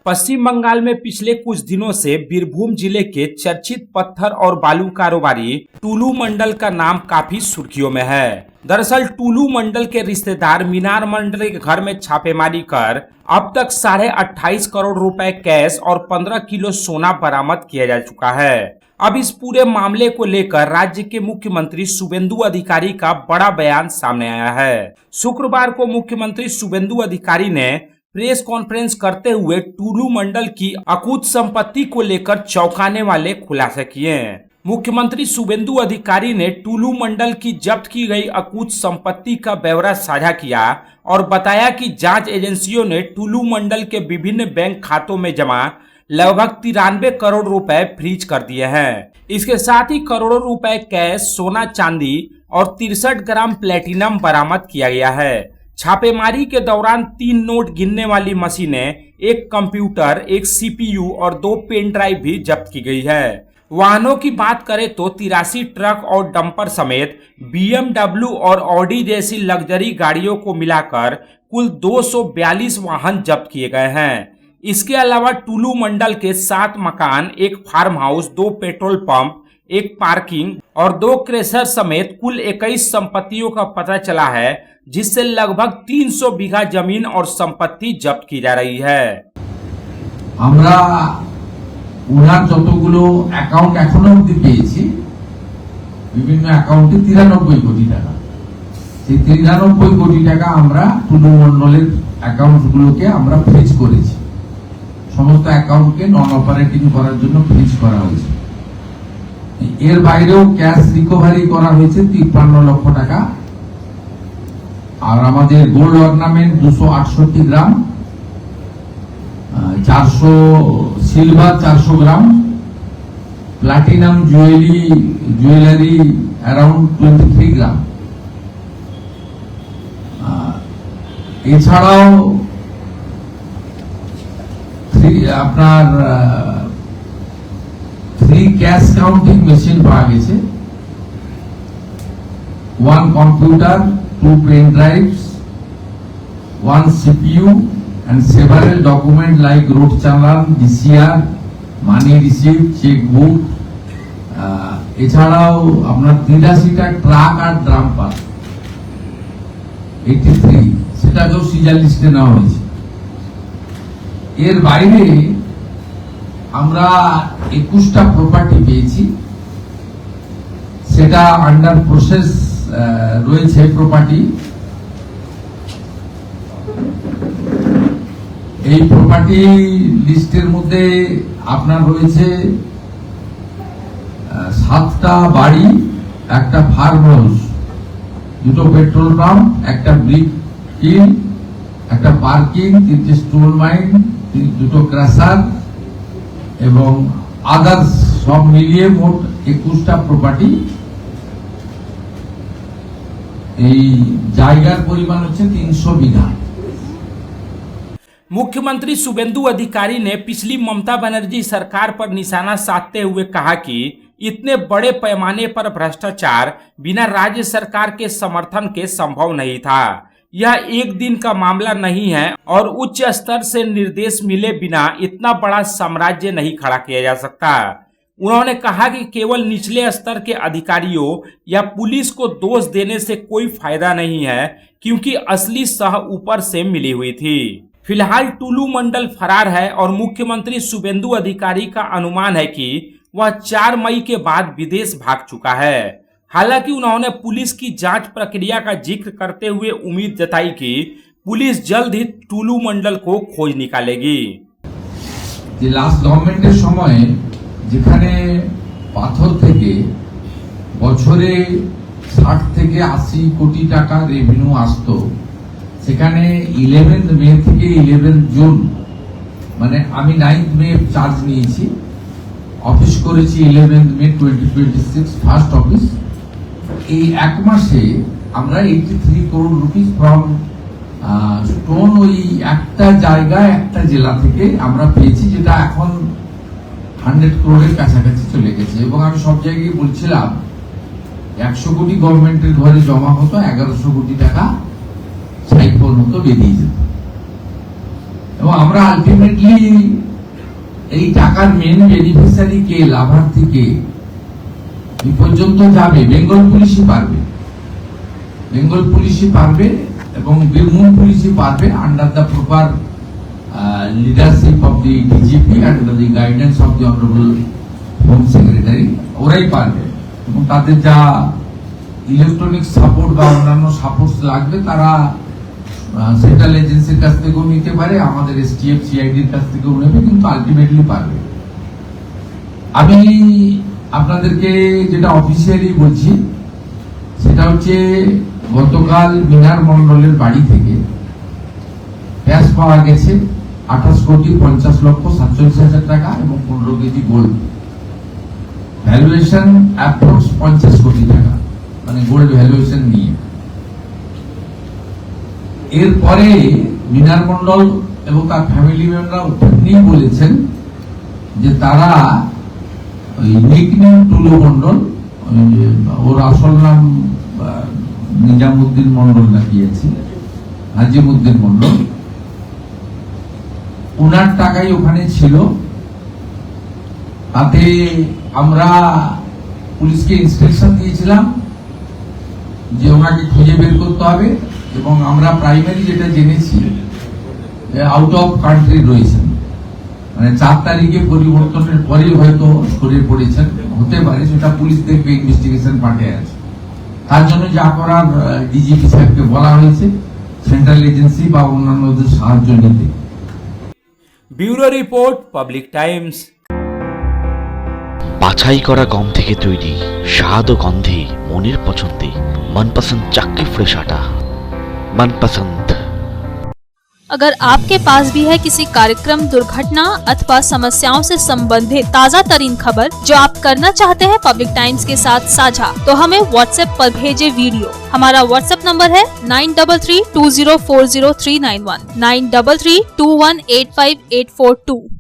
पश्चिम बंगाल में पिछले कुछ दिनों से बीरभूम जिले के चर्चित पत्थर और बालू कारोबारी टुलू मंडल का नाम काफी सुर्खियों में है। दरअसल टुलू मंडल के रिश्तेदार मीनार मंडल के घर में छापेमारी कर अब तक 28.5 करोड़ रुपए कैश और 15 किलो सोना बरामद किया जा चुका है। अब इस पूरे मामले को लेकर राज्य के मुख्यमंत्री शुभेंदु अधिकारी का बड़ा बयान सामने आया है। शुक्रवार को मुख्यमंत्री शुभेंदु अधिकारी ने प्रेस कॉन्फ्रेंस करते हुए टुलू मंडल की अकूत संपत्ति को लेकर चौंकाने वाले खुलासे किए। मुख्यमंत्री शुभेंदु अधिकारी ने टुलू मंडल की जब्त की गई अकूत संपत्ति का ब्यौरा साझा किया और बताया कि जांच एजेंसियों ने टुलू मंडल के विभिन्न बैंक खातों में जमा लगभग 93 करोड़ रुपए फ्रीज कर दिए हैं। इसके साथ ही करोड़ों रुपए कैश, सोना चांदी और 63 ग्राम प्लेटिनम बरामद किया गया है। छापेमारी के दौरान 3 नोट गिनने वाली मशीनें, एक कंप्यूटर, एक सीपीयू और 2 पेन ड्राइव भी जब्त की गई है। वाहनों की बात करें तो 83 ट्रक और डंपर समेत BMW और ऑडी जैसी लग्जरी गाड़ियों को मिलाकर कुल 242 वाहन जब्त किए गए हैं। इसके अलावा टुलू मंडल के 7 मकान, एक फार्म हाउस, 2 पेट्रोल पंप, एक पार्किंग और 2 क्रेशर समेत कुल 21 संपत्तियों का पता चला है, जिससे लगभग 300 बीघा जमीन और संपत्ति जब्त की जा रही है। আমরা উনার যতগুলো অ্যাকাউন্ট এখনো অবধি পেয়েছি, বিভিন্ন অ্যাকাউন্টে 93 কোটি টাকা, সেই 93 কোটি টাকা আমরা টুলু মন্ডলের অ্যাকাউন্টগুলোকে আমরা ফ্রিজ করেছি। সমস্ত অ্যাকাউন্টকে নন অপারেটিং করার জন্য ফ্রিজ করা হয়েছে। এর বাইরেও ক্যাশ রিকভারি করা হয়েছে 53 লক্ষ টাকা। আর আমাদের গোল্ড অর্নামেন্ট 268 গ্রাম, 400 সিলভার 400 গ্রাম, প্লাটিনাম জুয়েলারি অ্যারাউন্ড 23 গ্রাম। এছাড়াও আপনার 3 ক্যাশ কাউন্টিং মেশিন পাওয়া গেছে, 1 computer, 2 pen drives, 1 CPU and several documents like road challan, DCR, money received, checkbook, এছাড়াও আপনার 83টা ট্রাক আর ড্রাম্পার 83, সেটাকেও সিজার লিস্টে নেওয়া হয়েছে। এর বাইরে আমরা 21টা প্রপার্টি পেয়েছি, সেটা আন্ডার প্রসেস রয়েছে। প্রপার্টি, এই প্রপার্টি লিস্টের মধ্যে আপনার রয়েছে 7টা বাড়ি, একটা ফার্ম হাউস, 2টো পেট্রোল পাম্প, একটা ব্রিক কিল, একটা পার্কিং, 3টে স্টোন মাইন, 2টো ক্রাশার এবং আদার্স সব মিলিয়ে মোট 21টা প্রপার্টি। এই জায়গার পরিমাণ হচ্ছে 300 বিঘা। मुख्यमंत्री शुभेंदु अधिकारी ने पिछली ममता बनर्जी सरकार पर निशाना साधते हुए कहा कि इतने बड़े पैमाने पर भ्रष्टाचार बिना राज्य सरकार के समर्थन के संभव नहीं था। यह एक दिन का मामला नहीं है और उच्च स्तर से निर्देश मिले बिना इतना बड़ा साम्राज्य नहीं खड़ा किया जा सकता। उन्होंने कहा कि केवल निचले स्तर के अधिकारियों या पुलिस को दोष देने से कोई फायदा नहीं है, क्योंकि असली सह ऊपर से मिली हुई थी। फिलहाल टुलू मंडल फरार है और मुख्यमंत्री शुभेंदु अधिकारी का अनुमान है कि वह 4 मई के बाद विदेश भाग चुका है। हालांकि उन्होंने पुलिस की जांच प्रक्रिया का जिक्र करते हुए उम्मीद जताई कि पुलिस जल्द ही टुलू मंडल को खोज निकालेगी। लास्ट गवर्नमेंटेर समय যেখানে পাথর থেকে বছরে 60 থেকে 80 কোটি টাকা রেভিনিউ আসতো, সেখানে 11 মে থেকে 11 জুন, মানে আমি 9 মে চার্জ নিয়েছি, অফিস করেছি 11 মে 2026 ফার্স্ট অফিস। এই এক মাসে আমরা 83 করোড় রুপিস ফ্রম স্টোন, ওই একটা জায়গায় একটা জেলা থেকে আমরা পেয়েছি, যেটা এখন 100 করোড়ের কাছাকাছি চলে গেছে। এবং আমি সব জায়গায় বলছিলাম 100 কোটি গভর্নমেন্টের ঘরে জমা হতো, 1100 কোটি টাকা সাইফোন হতো, বেরিয়ে যেত। এবং আমরা আলটিমেটলি এই টাকার মেন বেনিফিশিয়ারি কে, লাভার্থী কে, এই পর্যন্ত যাবে বেঙ্গল পুলিশই পারবে। বেঙ্গল পুলিশই পারবে এবং বীরভূম পুলিশই পারবে under the proper leadership of the DGP and the guidance of the honourable home secretary, ওরাই পারবে। এবং তাদের যা ইলেকট্রনিক সাপোর্ট বা অন্যান্য সাপোর্ট লাগবে তারা সেন্ট্রাল এজেন্সির কাছ থেকেও নিতে পারে, আমাদের এসটিএফ সিআইডির কাছ থেকেও নেবে, কিন্তু আলটিমেটলি পারবে। আমি আপনাদেরকে যেটা অফিসিয়ালি বলছি সেটা হচ্ছে গতকাল মিনার মন্ডলের বাড়ি থেকে ক্যাশ পাওয়া গেছে 28,50,47,000 টাকা এবং 15 কেজি গোল্ড। ভ্যালুয়েশন অ্যাপ্রক্স 50 কোটি টাকা, মানে গোল্ড ভ্যালুয়েশন নিয়ে। এরপরে মিনার মন্ডল এবং তার ফ্যামিলি মেম্বাররা ওপেনলি বলেছেন যে তারা ওই নিকনেম টুলু মন্ডল, ওর আসল নাম নিজামুদ্দিন মন্ডল নাকি আছে, হাজিমুদ্দিন মন্ডল, ওনার টাকাই ওখানে ছিল। তাতে আমরা পুলিশকে ইনস্ট্রাকশন দিয়েছিলাম যে ওনাকে খুঁজে বের করতে হবে, এবং আমরা প্রাইমারি যেটা জেনেছি আউট অফ কান্ট্রি রয়েছেন, মানে 4 তারিখে পরিবর্তনের পরেই হয়তো সরে পড়েছেন, হতে পারে, সেটা পুলিশ দেখবে, ইনভেস্টিগেশন পার্টে আছে। তার জন্য যা করার ডিজিপি সাহেবকে বলা হয়েছে সেন্ট্রাল এজেন্সি বা অন্যান্যদের সাহায্য নিতে। Bureau report, public Times. বাছাই করা গম থেকে তৈরি স্বাদ ও গন্ধে মনের পছন্দে मनपसंद चक्की फ्रेश आटा, मनपसंद। अगर आपके पास भी है किसी कार्यक्रम, दुर्घटना अथवा समस्याओं से संबंधित ताज़ा तरीन खबर जो आप करना चाहते हैं पब्लिक टाइम्स के साथ साझा, तो हमें व्हाट्सएप पर भेजे वीडियो। हमारा व्हाट्सएप नंबर है 9332040391, 9332185842।